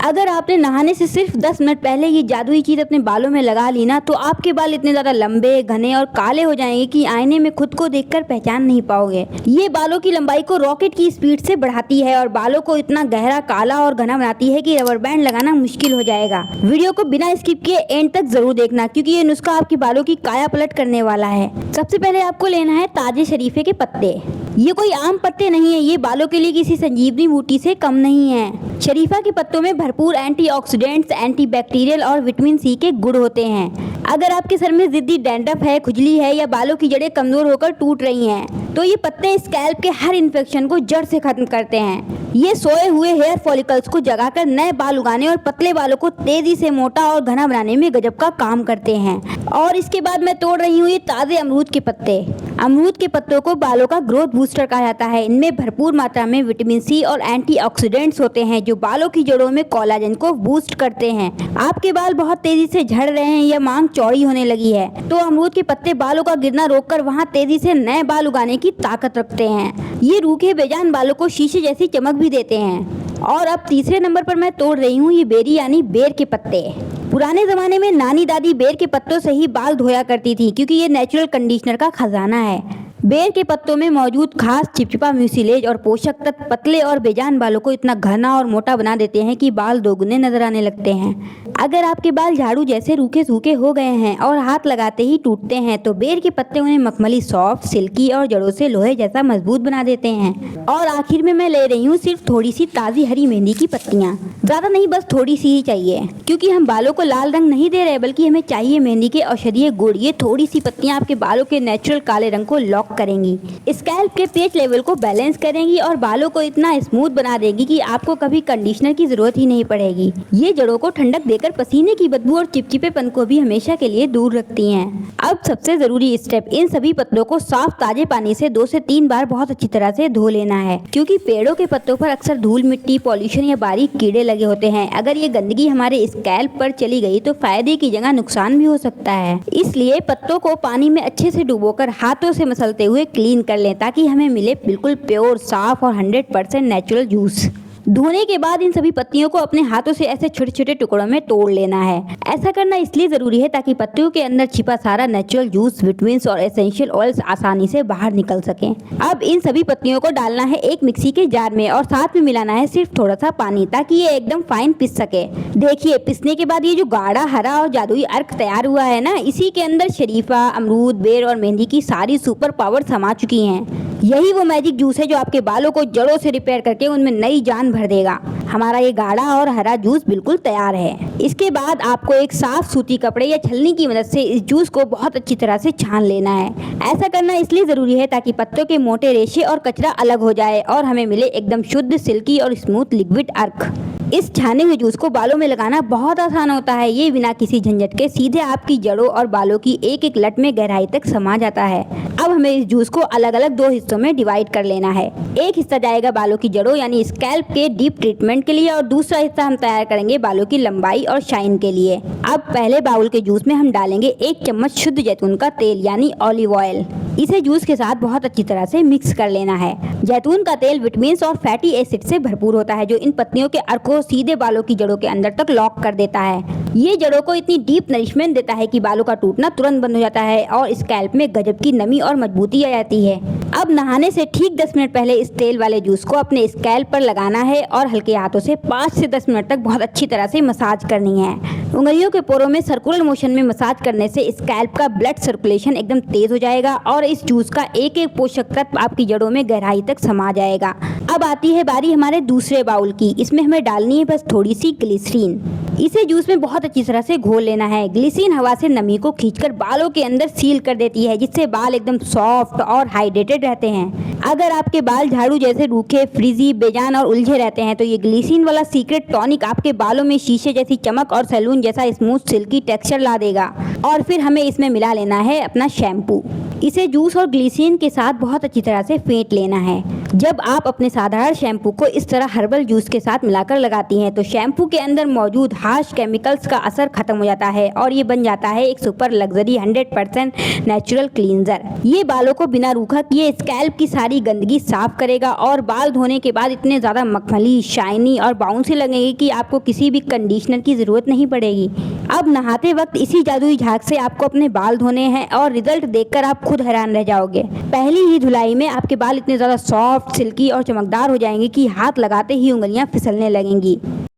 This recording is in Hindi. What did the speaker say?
अगर आपने नहाने से सिर्फ 10 मिनट पहले ये जादुई चीज़ अपने बालों में लगा ली ना, तो आपके बाल इतने ज़्यादा लंबे, घने और काले हो जाएंगे कि आईने में खुद को देखकर पहचान नहीं पाओगे। ये बालों की लंबाई को रॉकेट की स्पीड से बढ़ाती है और बालों को इतना गहरा, काला और घना बनाती है कि रबर बैंड लगाना मुश्किल हो जाएगा। वीडियो को बिना स्किप किए एंड तक जरूर देखना, क्योंकि ये नुस्खा आपके बालों की काया पलट करने वाला है। सबसे पहले आपको लेना है ताजे शरीफे के पत्ते। ये कोई आम पत्ते नहीं है, ये बालों के लिए किसी संजीवनी बूटी से कम नहीं है। शरीफा के पत्तों में भरपूर एंटीऑक्सीडेंट्स, एंटीबैक्टीरियल और विटामिन सी के गुण होते हैं। अगर आपके सर में जिद्दी डैंड्रफ है, खुजली है या बालों की जड़ें कमजोर होकर टूट रही हैं, तो ये पत्ते स्कैल्प के हर इन्फेक्शन को जड़ से खत्म करते हैं। ये सोए हुए हेयर फॉलिकल्स को जगाकर नए बाल उगाने और पतले बालों को तेजी से मोटा और घना बनाने में गजब का काम करते हैं। और इसके बाद मैं तोड़ रही हूँ ये ताज़े अमरूद के पत्ते। अमरूद के पत्तों को बालों का ग्रोथ बूस्टर कहा जाता है। इनमें भरपूर मात्रा में विटामिन सी और एंटीऑक्सीडेंट्स होते हैं जो बालों की जड़ों में कोलाजन को बूस्ट करते हैं। आपके बाल बहुत तेजी से झड़ रहे हैं या मांग चौड़ी होने लगी है, तो अमरूद के पत्ते बालों का गिरना रोककर वहां तेजी से नए बाल उगाने की ताकत रखते हैं। ये रूखे बेजान बालों को शीशे जैसी चमक भी देते हैं। और अब तीसरे नंबर पर मैं तोड़ रही हूँ ये बेरी यानी बेर के पत्ते। पुराने ज़माने में नानी दादी बेर के पत्तों से ही बाल धोया करती थी, क्योंकि ये नेचुरल कंडीशनर का खजाना है। बेर के पत्तों में मौजूद खास चिपचिपा म्यूसिलेज और पोषक तत्व पतले और बेजान बालों को इतना घना और मोटा बना देते हैं कि बाल दोगुने नजर आने लगते हैं। अगर आपके बाल झाड़ू जैसे रूखे सूखे हो गए हैं और हाथ लगाते ही टूटते हैं, तो बेर के पत्ते उन्हें मखमली, सॉफ्ट, सिल्की और जड़ों से लोहे जैसा मजबूत बना देते हैं। और आखिर में मैं ले रही हूँ सिर्फ थोड़ी सी ताज़ी हरी मेहंदी की पत्तियाँ। ज़्यादा नहीं, बस थोड़ी सी ही चाहिए, क्योंकि हम बालों को लाल रंग नहीं दे रहे, बल्कि हमें चाहिए मेहंदी के औषधीय गुण। ये थोड़ी सी पत्तियाँ आपके बालों के नेचुरल काले रंग को लॉक करेंगी, स्कैल्प के पीएच लेवल को बैलेंस करेंगी और बालों को इतना स्मूथ बना देंगी कि आपको कभी कंडीशनर की जरूरत ही नहीं पड़ेगी। ये जड़ों को ठंडक देकर पसीने की बदबू और चिपचिपेपन को भी हमेशा के लिए दूर रखती हैं। अब सबसे जरूरी स्टेप, इन सभी पत्तों को साफ ताजे पानी से 2 से 3 बार बहुत अच्छी तरह से धो लेना है, क्योंकि पेड़ों के पत्तों पर अक्सर धूल, मिट्टी, पॉल्यूशन या बारीक कीड़े लगे होते हैं। अगर ये गंदगी हमारे स्कैल्प पर चली गई तो फायदे की जगह नुकसान भी हो सकता है। इसलिए पत्तों को पानी में अच्छे से डुबोकर हाथों से मसलते हुए क्लीन कर लें, ताकि हमें मिले बिल्कुल प्योर, साफ और 100% नेचुरल जूस। धोने के बाद इन सभी पत्तियों को अपने हाथों से ऐसे छोटे छोटे टुकड़ों में तोड़ लेना है। ऐसा करना इसलिए जरूरी है ताकि पत्तियों के अंदर छिपा सारा नेचुरल जूस, विटामिन्स और एसेंशियल ऑयल्स आसानी से बाहर निकल सकें। अब इन सभी पत्तियों को डालना है एक मिक्सी के जार में और साथ में मिलाना है सिर्फ थोड़ा सा पानी, ताकि ये एकदम फाइन पिस सके। देखिए, पिसने के बाद ये जो गाढ़ा, हरा और जादुई अर्क तैयार हुआ है ना, इसी के अंदर शरीफा, अमरूद, बेर और मेहंदी की सारी सुपर पावर समा चुकी हैं। यही वो मैजिक जूस है जो आपके बालों को जड़ों से रिपेयर करके उनमें नई जान भर देगा। हमारा ये गाढ़ा और हरा जूस बिल्कुल तैयार है। इसके बाद आपको एक साफ सूती कपड़े या छलनी की मदद से इस जूस को बहुत अच्छी तरह से छान लेना है। ऐसा करना इसलिए ज़रूरी है ताकि पत्तों के मोटे रेशे और कचरा अलग हो जाए और हमें मिले एकदम शुद्ध, सिल्की और स्मूथ लिक्विड अर्क। इस छाने हुए जूस को बालों में लगाना बहुत आसान होता है। ये बिना किसी झंझट के सीधे आपकी जड़ों और बालों की एक एक लट में गहराई तक समा जाता है। अब हमें इस जूस को अलग अलग 2 हिस्सों में डिवाइड कर लेना है। एक हिस्सा जाएगा बालों की जड़ों यानी स्कैल्प के डीप ट्रीटमेंट के लिए और दूसरा हिस्सा हम तैयार करेंगे बालों की लंबाई और शाइन के लिए। अब पहले बाउल के जूस में हम डालेंगे 1 चम्मच शुद्ध जैतून का तेल यानी ऑलिव ऑयल। इसे जूस के साथ बहुत अच्छी तरह से मिक्स कर लेना है। जैतून का तेल विटामिन और फैटी एसिड से भरपूर होता है, जो इन पत्तियों के अर्क को सीधे बालों की जड़ों के अंदर तक लॉक कर देता है। ये जड़ों को इतनी डीप नरिशमेंट देता है कि बालों का टूटना तुरंत बंद हो जाता है और स्कैल्प में गजब की नमी और मजबूती आ जाती है। अब नहाने से ठीक 10 मिनट पहले इस तेल वाले जूस को अपने स्कैल्प पर लगाना है और हल्के हाथों से 5 से 10 मिनट तक बहुत अच्छी तरह से मसाज करनी है। उंगलियों के पोरों में सर्कुलर मोशन में मसाज करने से स्कैल्प का ब्लड सर्कुलेशन एकदम तेज हो जाएगा और इस जूस का एक एक पोषक तत्व आपकी जड़ों में गहराई तक समा जाएगा। अब आती है बारी हमारे दूसरे बाउल की। इसमें हमें डालनी है बस थोड़ी सी ग्लिसरीन। इसे जूस में बहुत अच्छी तरह से घोल लेना है। ग्लिसरीन हवा से नमी को खींचकर बालों के अंदर सील कर देती है, जिससे बाल एकदम सॉफ्ट और हाइड्रेटेड रहते हैं। अगर आपके बाल झाड़ू जैसे रूखे, फ्रिजी, बेजान और उलझे रहते हैं, तो ये ग्लिसरीन वाला सीक्रेट टॉनिक आपके बालों में शीशे जैसी चमक और सैलून जैसा स्मूथ सिल्की टेक्सचर ला देगा। और फिर हमें इसमें मिला लेना है अपना शैम्पू। इसे जूस और ग्लिसरीन के साथ बहुत अच्छी तरह से फेंट लेना है। जब आप अपने साधारण शैम्पू को इस तरह हर्बल जूस के साथ मिलाकर लगाती हैं तो शैम्पू के अंदर मौजूद हार्श केमिकल्स का असर खत्म हो जाता है और ये बन जाता है एक सुपर लग्जरी 100% नेचुरल क्लींजर। ये बालों को बिना रूखा किए स्कैल्प की सारी गंदगी साफ करेगा और बाल धोने के बाद इतने ज़्यादा मखमली, शाइनी और बाउंसी लगेंगे कि आपको किसी भी कंडीशनर की ज़रूरत नहीं पड़ेगी। अब नहाते वक्त इसी जादुई झाग से आपको अपने बाल धोने हैं और रिजल्ट देखकर आप खुद हैरान रह जाओगे। पहली ही धुलाई में आपके बाल इतने ज़्यादा सॉफ्ट, सिल्की और चमकदार हो जाएंगे कि हाथ लगाते ही उंगलियां फिसलने लगेंगी।